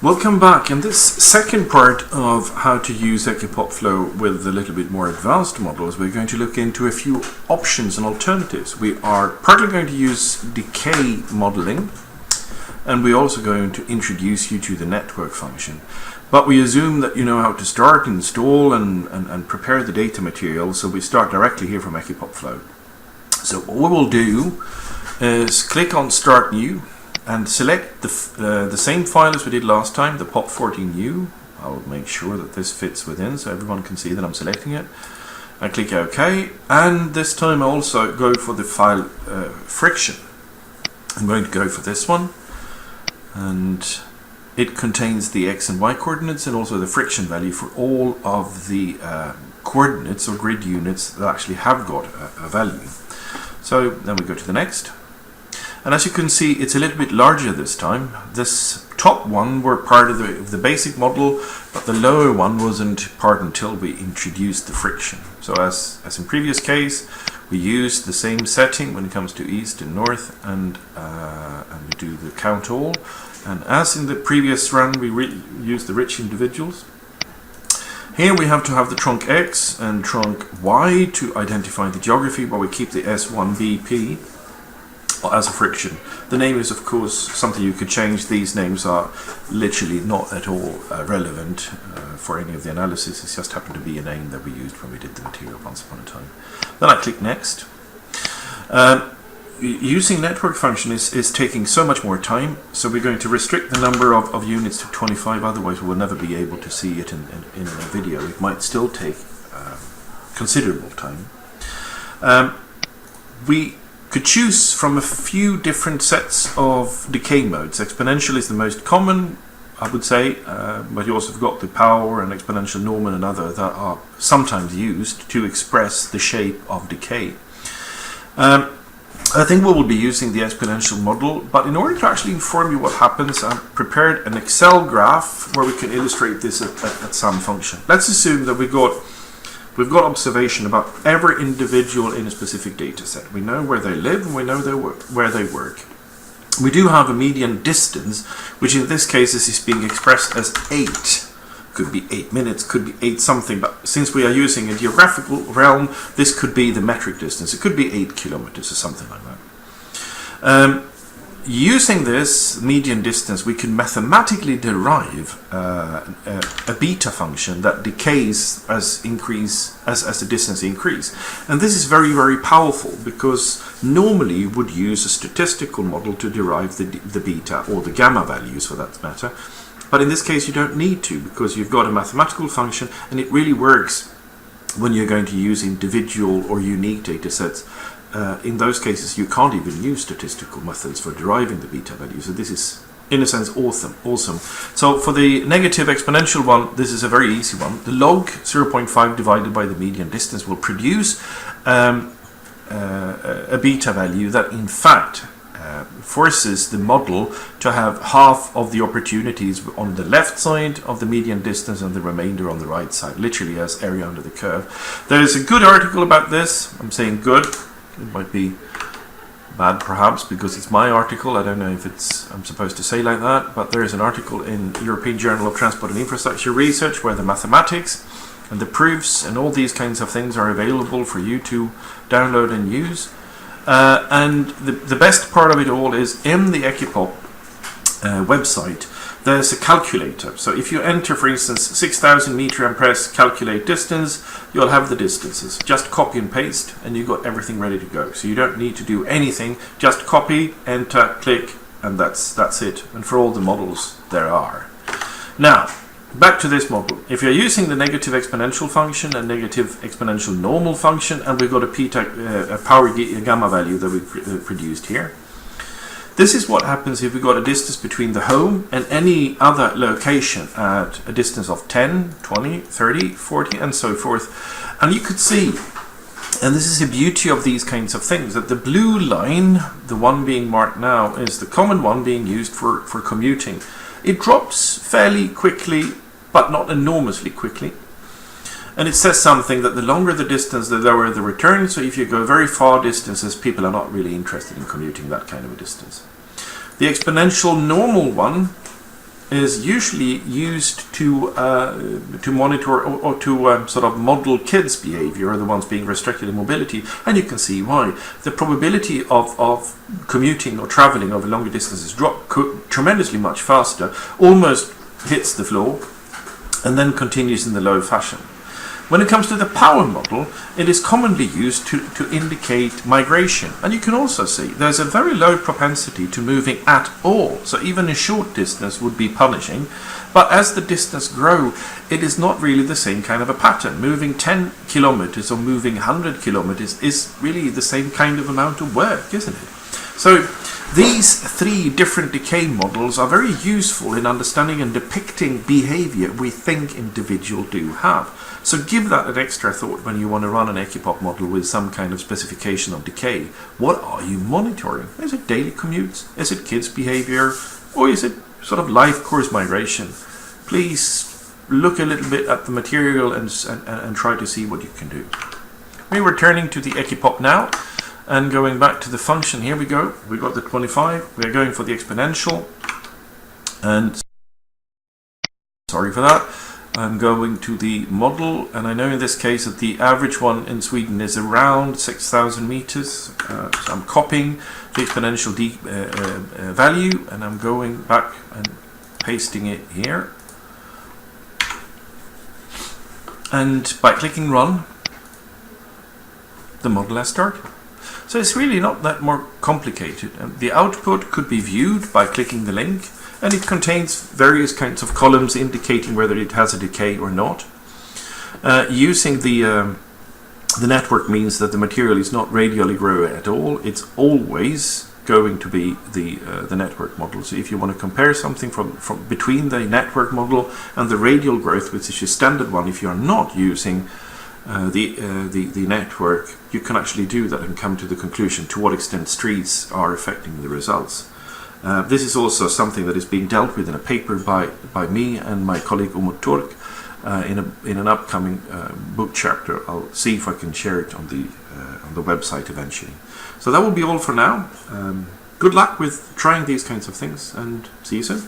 Welcome back. In this second part of how to use EquiPop Flow with a little bit more advanced models, we're going to look into a few options and alternatives. We are partly going to use decay modeling, and we're also going to introduce you to the network function. But we assume that you know how to start, install, and prepare the data material, so we start directly here from EquiPop Flow. So what we'll do is click on Start New, and select the same file as we did last time, the pop14 new. I'll make sure that this fits within so everyone can see that I'm selecting it. I click OK, and this time I also go for the file friction. I'm going to go for this one, and it contains the X and Y coordinates and also the friction value for all of the coordinates or grid units that actually have got a value. So then we go to the next. And as you can see, it's a little bit larger this time. This top one were part of the basic model, but the lower one wasn't part until we introduced the friction. So as in previous case, we use the same setting when it comes to east and north, and we do the count all. And as in the previous run, we use the rich individuals. Here we have to have the trunk X and trunk Y to identify the geography, but we keep the S1BP as a friction. The name is of course something you could change. These names are literally not at all relevant for any of the analysis. It just happened to be a name that we used when we did the material once upon a time. Then I click next. Using network function is taking so much more time, so we're going to restrict the number of units to 25, otherwise we will never be able to see it in a video. It might still take considerable time. We could choose from a few different sets of decay modes. Exponential is the most common, I would say, but you also have got the power and exponential normal and other that are sometimes used to express the shape of decay. I think we will be using the exponential model, but in order to actually inform you what happens, I've prepared an Excel graph where we can illustrate this at some function. Let's assume that we've got observation about every individual in a specific data set. We know where they live and we know where they work. We do have a median distance, which in this case is being expressed as 8. Could be 8 minutes, could be 8 something, but since we are using a geographical realm, this could be the metric distance. It could be 8 kilometers or something like that. Using this median distance, we can mathematically derive a beta function that decays as the distance increase. And this is very, very powerful, because normally you would use a statistical model to derive the beta or the gamma values for that matter. But in this case you don't need to, because you've got a mathematical function, and it really works when you're going to use individual or unique data sets. In those cases you can't even use statistical methods for deriving the beta value, so this is in a sense awesome. So for the negative exponential one, this is a very easy one. The log 0.5 divided by the median distance will produce a beta value that in fact forces the model to have half of the opportunities on the left side of the median distance and the remainder on the right side, literally as area under the curve. There's a good article about this. I'm saying good. It might be bad perhaps because it's my article. I don't know if I'm supposed to say like that, but there is an article in European Journal of Transport and Infrastructure Research where the mathematics and the proofs and all these kinds of things are available for you to download and use. And the best part of it all is in the EquiPop website, there's a calculator. So if you enter, for instance, 6,000 meter and press calculate distance, you'll have the distances. Just copy and paste and you've got everything ready to go. So you don't need to do anything, just copy, enter, click, and that's it. And for all the models there are. Now, back to this model. If you're using the negative exponential function and negative exponential normal function, and we've got a power gamma value that we produced here, this is what happens if we got a distance between the home and any other location at a distance of 10, 20, 30, 40 and so forth. And you could see, and this is the beauty of these kinds of things, that the blue line, the one being marked now, is the common one being used for commuting. It drops fairly quickly, but not enormously quickly. And it says something that the longer the distance, the lower the return. So if you go very far distances, people are not really interested in commuting that kind of a distance. The exponential normal one is usually used to monitor or to sort of model kids' behavior, or the ones being restricted in mobility, and you can see why. The probability of commuting or traveling over longer distances drop tremendously much faster, almost hits the floor, and then continues in the low fashion. When it comes to the power model, it is commonly used to indicate migration. And you can also see there's a very low propensity to moving at all. So even a short distance would be punishing. But as the distance grows, it is not really the same kind of a pattern. Moving 10 kilometers or moving 100 kilometers is really the same kind of amount of work, isn't it? So these three different decay models are very useful in understanding and depicting behavior we think individuals do have. So give that an extra thought when you want to run an EquiPop model with some kind of specification of decay. What are you monitoring? Is it daily commutes? Is it kids' behavior? Or is it sort of life course migration? Please look a little bit at the material and try to see what you can do. We're returning to the EquiPop now. And going back to the function, here we go. We've got the 25. We're going for the exponential. And sorry for that. I'm going to the model, and I know in this case that the average one in Sweden is around 6,000 meters. So I'm copying the exponential value, and I'm going back and pasting it here. And by clicking run, the model has started. So it's really not that more complicated. The output could be viewed by clicking the link, and it contains various kinds of columns indicating whether it has a decay or not. Using the network means that the material is not radially growing at all. It's always going to be the network model. So if you want to compare something from between the network model and the radial growth, which is your standard one, if you're not using the network, you can actually do that and come to the conclusion to what extent streets are affecting the results. This is also something that is being dealt with in a paper by me and my colleague Umut Turk in an upcoming book chapter. I'll see if I can share it on the website eventually. So that will be all for now. Good luck with trying these kinds of things, and see you soon.